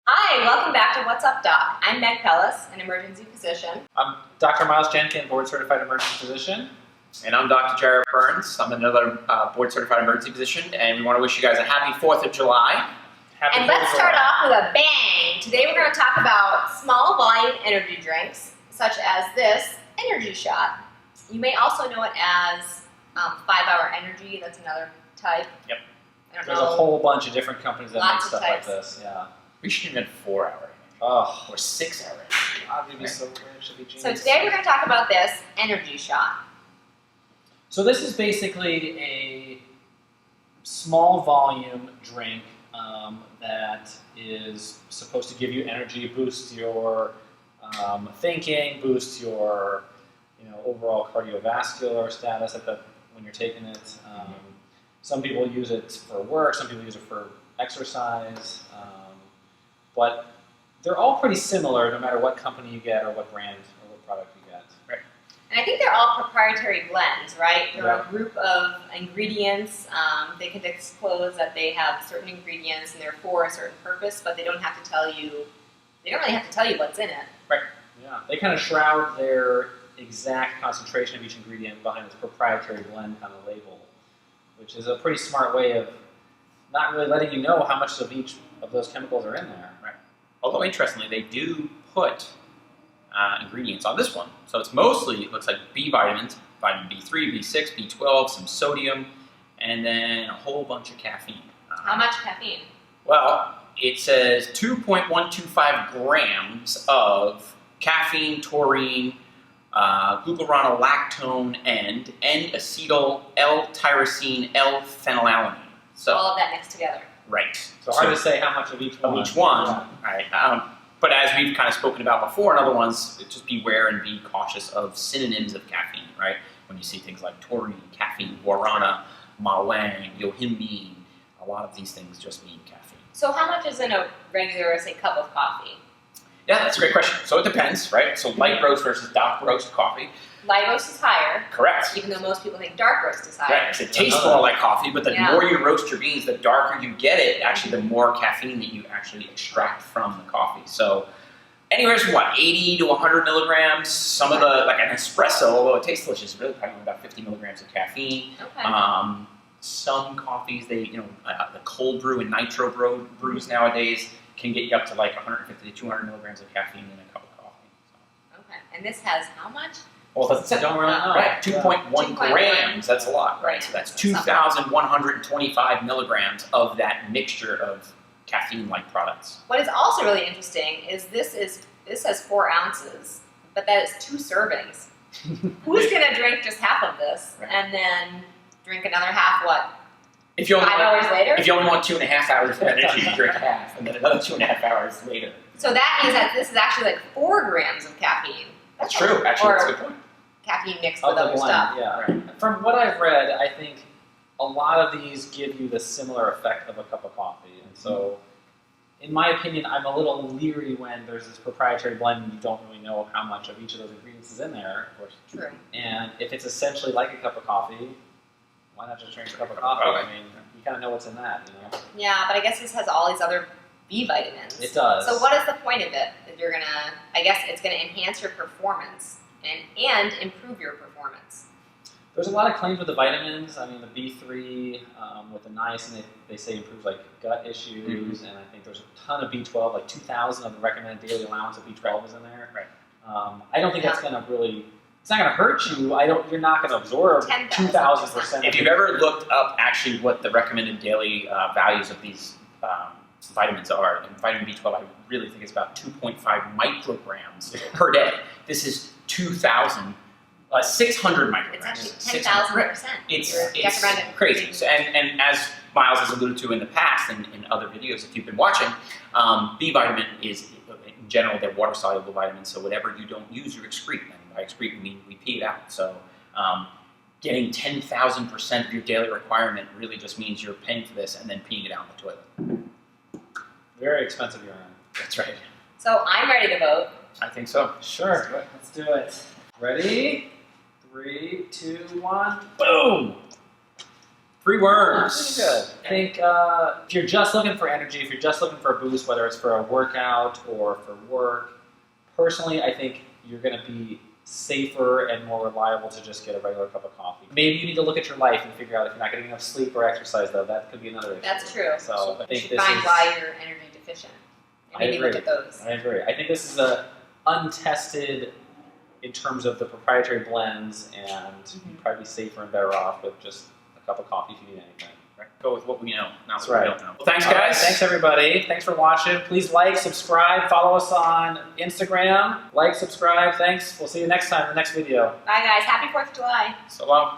Hi, welcome back to What's Up, Doc. I'm Meg Pellis, an emergency physician. I'm Dr. Miles Jenkin, board-certified emergency physician. And I'm Dr. Jared Burns. I'm another board-certified emergency physician, and we want to wish you guys a happy 4th of July. And let's start off with a bang. Today we're going to talk about small volume energy drinks, such as this energy shot. You may also know it as 5-hour energy. That's another type. Yep. There's a whole bunch of different companies that make stuff like this. Yeah. We should invent 4-hour Oh, or 6-hour. God, we'd be so rich. It'd be genius. So today we're going to talk about this energy shot. So this is basically a small volume drink that is supposed to give you energy, boost your thinking, boost your overall cardiovascular status when you're taking it. Some people use it for work, some people use it for exercise, but they're all pretty similar no matter what company you get or what brand or what product you get. Right. And I think they're all proprietary blends, right? They're a group of ingredients. They can disclose that they have certain ingredients and they're for a certain purpose, but they don't have to tell you. They don't really have to tell you what's in it. Right. Yeah. They kind of shroud their exact concentration of each ingredient behind this proprietary blend kind of label, which is a pretty smart way of not really letting you know how much of each of those chemicals are in there. Right. Although interestingly, they do put ingredients on this one. So it's mostly, it looks like B vitamins, vitamin B3, B6, B12, some sodium, and then a whole bunch of caffeine. How much caffeine? Well, it says 2.125 grams of caffeine, taurine, glucuronolactone, and N-acetyl L-tyrosine L-phenylalanine. So all of that mixed together. Right. So hard to say how much of each one. Of each one. Yeah. Right. But as we've kind of spoken about before in other ones, just beware and be cautious of synonyms of caffeine, right? When you see things like taurine, caffeine, guarana, mawang, yohimbine, a lot of these things just mean caffeine. So how much is in a regular, say, cup of coffee? Yeah, that's a great question. So it depends, right? So light roast versus dark roast coffee. Light roast is higher. Correct. Even though most people think dark roast is higher. Right. It tastes more like coffee, but the more you roast your beans, the darker you get it, actually the more caffeine that you actually extract from the coffee. So anywhere from 80 to 100 milligrams. Some of the, like an espresso, although it tastes delicious, really probably about 50 milligrams of caffeine. Okay. Some coffees, the cold brew and nitro brews nowadays can get you up to like 150 to 200 milligrams of caffeine in a cup of coffee. So. Okay. And this has how much? Well, that's don't really know. Right, 2.1 grams, that's a lot, right? Yeah, So that's 2,125 milligrams of that mixture of caffeine-like products. What is also really interesting is this has 4 ounces, but that is 2 servings. Who's going to drink just half of this and then drink another half, what, If you only 5 hours later? If you only want 2.5 hours of energy, you drink half, and then another 2.5 hours later. So that means that this is actually like 4 grams of caffeine. That's true, actually, that's a good point. Caffeine mixed Of with the other blend, stuff. yeah. Right. From what I've read, I think a lot of these give you the similar effect of a cup of coffee. And so, in my opinion, I'm a little leery when there's this proprietary blend and you don't really know how much of each of those ingredients is in there, of course. True. And if it's essentially like a cup of coffee, why not just drink a cup of coffee? I mean, you kind of know what's in that, you know? Yeah, but I guess this has all these other B vitamins. It does. So what is the point of it? That you're gonna, I guess it's gonna enhance your performance and improve your performance. There's a lot of claims with the vitamins. I mean, the B3 with the niacin, they say improves like gut issues, and I think there's a ton of B12, like 2,000 of the recommended daily allowance of B12 is in there. Right. I don't think that's going to really, it's not going to hurt you. You're not going to absorb 2,000%. If you've ever looked up actually what the recommended daily values of these vitamins are, and vitamin B12, I really think it's about 2.5 micrograms per day. This is 2,000. 600 micrograms. It's actually 10,000%. It's crazy. So, and as Miles has alluded to in the past and in other videos, if you've been watching, B vitamin is, in general, they're water-soluble vitamins, so whatever you don't use, you excrete. And by excrete, we mean we pee it out. So getting 10,000% of your daily requirement really just means you're paying for this and then peeing it out in the toilet. Very expensive urine. That's right. So I'm ready to vote. I think so. Sure, let's do it. Ready? 3, 2, 1, boom! Free worms. Pretty good. I think if you're just looking for energy, if you're just looking for a boost, whether it's for a workout or for work, personally, I think you're going to be safer and more reliable to just get a regular cup of coffee. Maybe you need to look at your life and figure out if you're not getting enough sleep or exercise, though. That could be another issue. That's true. So I You think should this find is. why you're energy deficient. And I maybe agree. look at those. I agree. I think this is a untested in terms of the proprietary blends, and you'd probably be safer and better off with just a cup of coffee if you need anything. Right. Go with what we know, not That's what we right. don't know. Well, thanks, All right, guys. thanks, everybody. Thanks for watching. Please like, subscribe, follow us on Instagram. Like, subscribe. Thanks. We'll see you next time in the next video. Bye, guys. Happy 4th of July. So long.